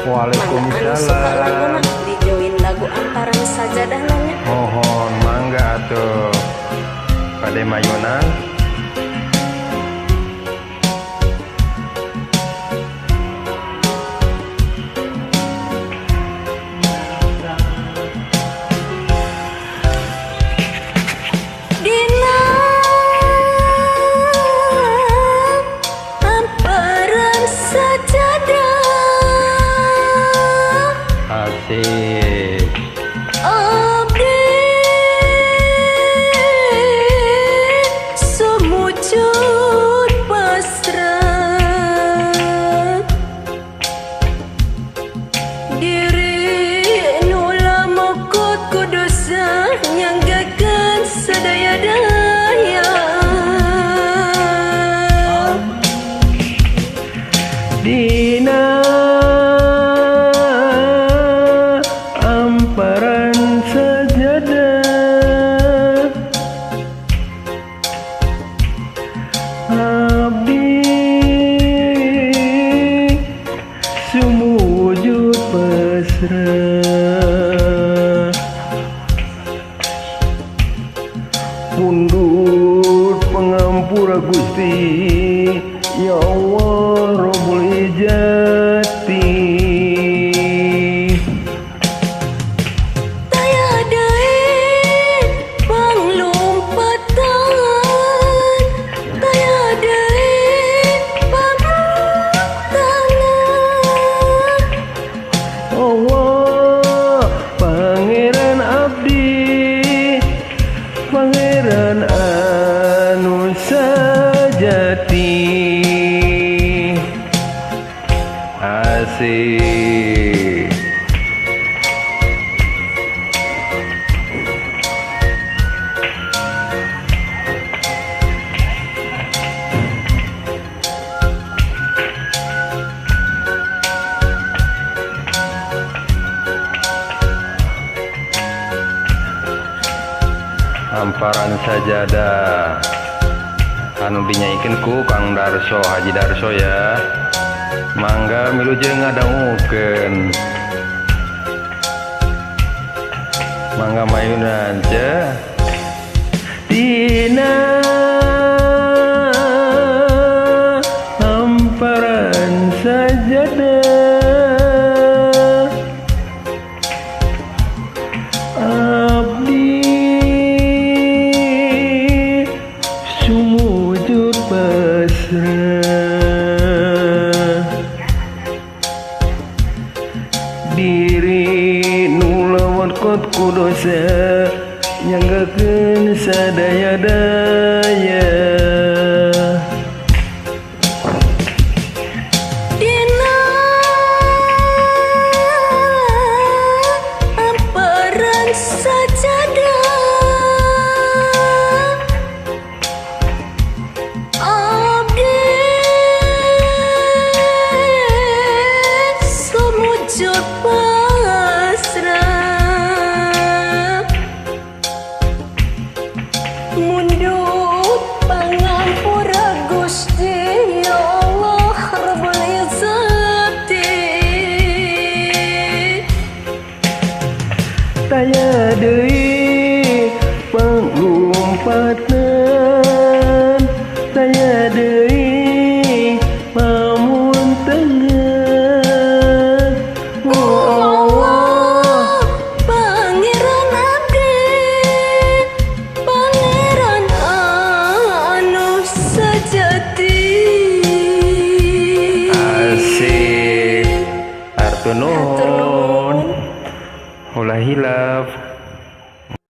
Waalaikumsalam. Dijoin lagu Amparan Sajadah nanya. Mohon mangga atuh. Pade mayunan. Dina Amparan Sajadah Asik. abdi sumujud pasrah diri nu lamukut ku dosa nyanggakeun sadaya-daya Dina Amparan Sajadah abdi sumujud pasrah pundut pengampura Gusti ya Allah Rabbul Ijati. taya deui panglompatan taya deui pangtangan Allah Pangeran abdi Pangeran anu sajati. Asik. Amparan Sajadah anu dinyaikeun ku Kang Darso Haji Darso ya. Mangga milu jeung ngadangukeun. Mangga mayunan teh. Dina Amparan Sajadah abdi sumujud pasrah diri nu lawan kot ku dosa nyanggakeun sadaya-daya. Dina Amparan Sajadah abdi sumujud pasrah mundut pangampura Gusti ya Allah Rabbul Izzati. Taya deui panglompatan taya deui pamuntengan. Allah Pangeran abdi Pangeran anu sajati. Asik. Artu nuhun. Ulah hilaf.